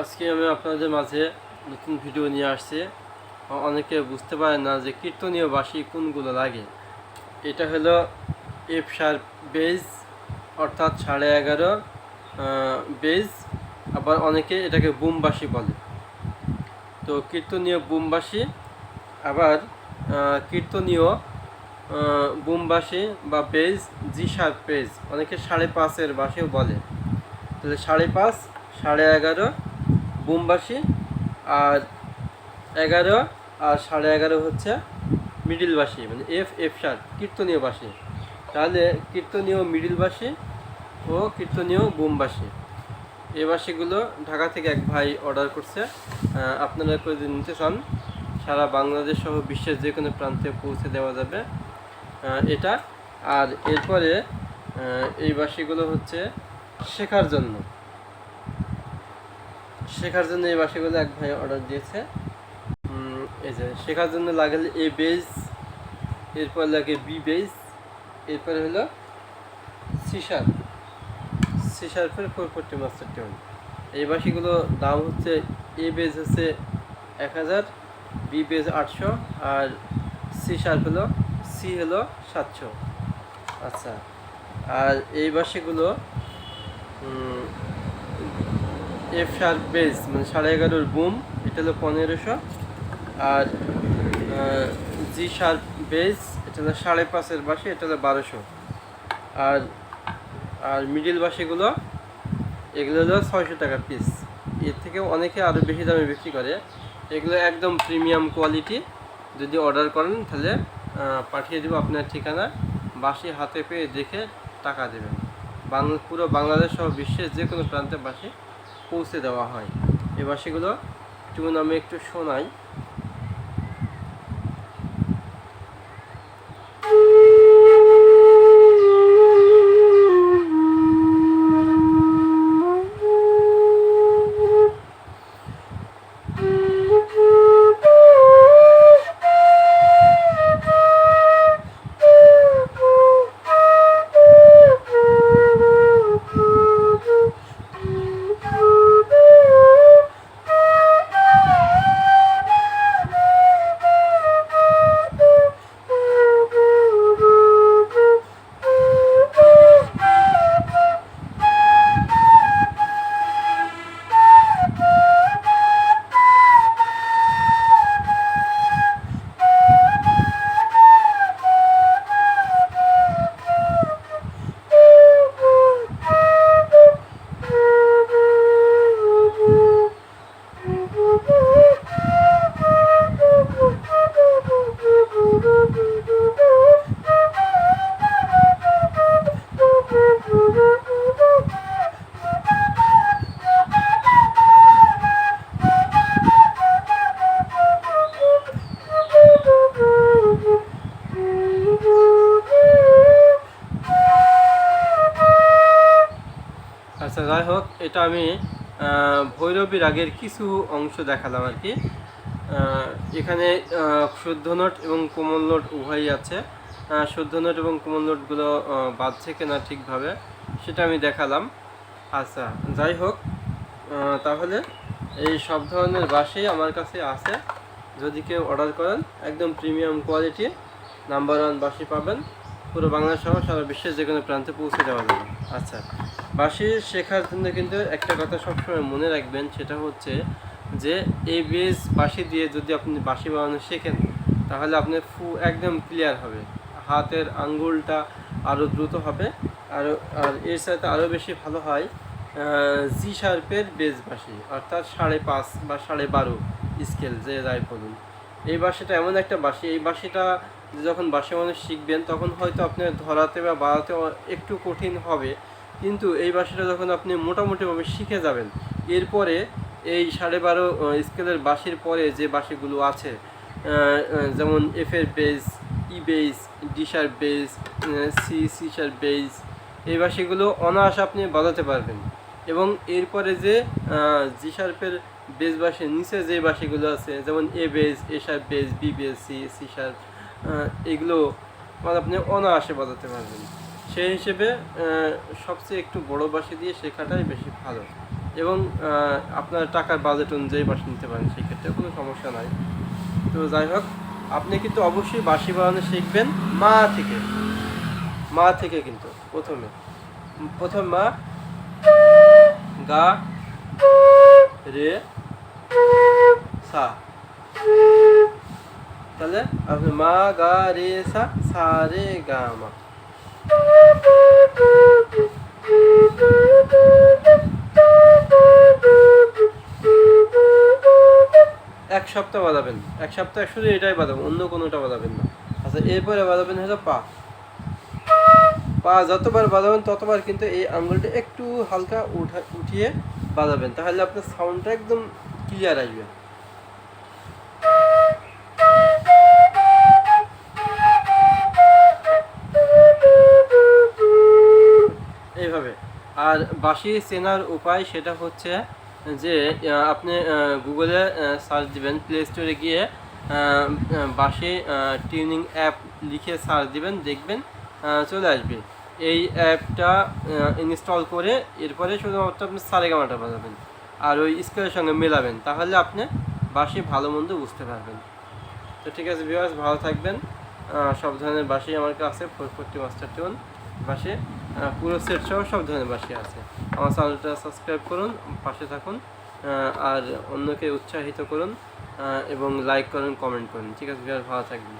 আজকে আমি আপনাদের মাঝে নতুন ভিডিও নিয়ে আসছি। অনেকে বুঝতে পারে না যে কীর্তনীয় বাঁশি কোনগুলো লাগে। এটা হলো এফ শার্প বেজ, অর্থাৎ 11.5 বেজ। আবার অনেকে এটাকে বুম বাঁশি বলে। তো কীর্তনীয় বুম বাঁশি, আবার কীর্তনীয় বুম বাঁশি বা বেজ, জি শার্প বেজ, অনেকে 5.5-এর বাঁশিও বলে। তাহলে 5.5, 11.5 বুম বাঁশি, আর 11 আর 11.5 হচ্ছে মিডিল বাঁশি, মানে এফ শার্প কীর্তনীয় বাঁশি। তাহলে কীর্তনীয় মিডিল বাঁশি ও কীর্তনীয় বুম বাঁশি, এই বাঁশিগুলো ঢাকা থেকে এক ভাই অর্ডার করছে। আপনারা যদি নিতে চান, সারা বাংলাদেশ সহ বিশ্বের যে কোনো প্রান্তে পৌঁছে দেওয়া যাবে এটা। আর এরপরে এই বাঁশিগুলো হচ্ছে শেখার জন্য এই বাঁশিগুলো এক ভাই অর্ডার দিয়েছে। এই যে শেখার জন্য লাগে এ বেজ, এরপর লাগে বি বেজ, এরপরে হলো সি শার্পের 440 মাস্টার টিউন। এই বাঁশিগুলো দাম হচ্ছে, এ বেজ হচ্ছে 1000, বি বেজ 800, আর সি হলো 700। আচ্ছা, আর এই বাঁশিগুলো এফ শার্প বেজ মানে 11.5 বুম, এটা হলো 1500, আর জি শার্প বেজ এটা হলো 5.5-এর বাঁশি, এটা হলো 1200। আর আর মিডিল বাঁশিগুলো এগুলো হলো 600 টাকা পিস। এর থেকে অনেকে আরও বেশি দামে বিক্রি করে। এগুলো একদম প্রিমিয়াম কোয়ালিটি। যদি অর্ডার করেন তাহলে পাঠিয়ে দেবো আপনার ঠিকানা। বাঁশি হাতে পেয়ে দেখে টাকা দেবেন। পুরো বাংলাদেশ সহ বিশ্বের যে কোনো প্রান্তে বাঁশি পৌঁছে দেওয়া হয়। এই বাঁশিগুলো টিউন আমি একটু শোনাই। আচ্ছা, যাই হোক, এটা আমি ভৈরবী রাগের কিছু অংশ দেখালাম আর কি। এখানে শুদ্ধ নোট এবং কোমল নোট উভয়ই আছে। শুদ্ধ নোট এবং কোমল নোটগুলো বাজছে কিনা ঠিকভাবে সেটা আমি দেখালাম। আচ্ছা, যাই হোক, তাহলে এই সব ধরনের বাঁশি আমার কাছে আছে। যদি কেউ অর্ডার করেন, একদম প্রিমিয়াম কোয়ালিটি নাম্বার 1 বাঁশি পাবেন। পুরো বাংলা সহ সারা বিশ্বের যে কোনো প্রান্তে পৌঁছে দেওয়া যাবে। আচ্ছা, বাঁশি শেখার জন্য কিন্তু একটা কথা সবসময় মনে রাখবেন, সেটা হচ্ছে যে এই বেজ বাঁশি দিয়ে যদি আপনি বাঁশি বানানো শেখেন, তাহলে আপনার একদম ক্লিয়ার হবে, হাতের আঙ্গুলটা আরও দ্রুত হবে। আর এর সাথে আরও বেশি ভালো হয় জি শার্পের বেজ বাঁশি, অর্থাৎ 5.5 বা 12.5 স্কেল যে যাই বলুন। এই বাঁশিটা এমন একটা বাঁশি, এই বাঁশিটা যখন বাঁশি মানুষ শিখবেন তখন হয়তো আপনার ধরাতে বা বাড়াতে একটু কঠিন হবে, কিন্তু এই বাঁশিটা যখন আপনি মোটামুটিভাবে শিখে যাবেন, এরপরে এই 12.5 স্কেলের বাঁশির পরে যে বাঁশিগুলো আছে, যেমন এফের bass, E bass, D sharp bass, C sharp bass, এই বাঁশিগুলো অনায়াসে আপনি বাজাতে পারবেন। এবং এরপরে যে জি শার্পের বেজ বাঁশির নিচে যে বাঁশিগুলো আছে, যেমন A bass, A sharp bass, B bass, C sharp, এগুলো আপনি অনায়াসে বাজাতে পারবেন। সেই হিসেবে সবচেয়ে একটু বড় বাঁশি দিয়ে শেখাটাই বেশি ভালো। এবং আপনার টাকার বাজেট অনুযায়ী বাঁশি নিতে পারেন, সেক্ষেত্রে কোনো সমস্যা নাই। তো যাই হোক, আপনি কিন্তু অবশ্যই বাঁশি বাজানো শিখবেন মা থেকে কিন্তু প্রথম মা, গা, রে, সা। তাহলে আপনি মা, গা, রে, সা রে গা মা। এক সপ্তাহ বাজাবেন, এক সপ্তাহ শুধু এটাই বাজাবেন, অন্য কোনোটা বাজাবেন না। আচ্ছা, এরপরে বাজাবেন হলো পা। যতবার বাজাবেন ততবার কিন্তু এই আঙ্গুলটা একটু হালকা উঠিয়ে বাজাবেন, তাহলে আপনার সাউন্ডটা একদম ক্লিয়ার আসবে। এইভাবে। আর বাঁশি চেনার উপায় সেটা হচ্ছে যে আপনি গুগলে সার্চ দিবেন, প্লে স্টোরে গিয়ে বাঁশি টিউনিং অ্যাপ লিখে সার্চ দিবেন, দেখবেন চলে আসবে। এই অ্যাপটা ইনস্টল করে এরপরে শুধুমাত্র আপনি সারেগামাটা বাজাবেন আর ওই স্কেলের সঙ্গে মেলাবেন, তাহলে আপনি বাঁশি ভালো মন্দ বুঝতে পারবেন। তো ঠিক আছে ভিউয়ার্স, ভালো থাকবেন। সব ধরনের বাঁশি আমার কাছে 440 মাস্টার টিউন বাঁশি, পুরো সেট সহ সব ধরনের বাঁশি আছে। আমার চ্যানেলটা সাবস্ক্রাইব করুন, পাশে থাকুন, আর অন্যকে উৎসাহিত করুন এবং লাইক করুন, কমেন্ট করুন। ঠিক আছে ভিউয়ার্স, ভালো থাকবেন।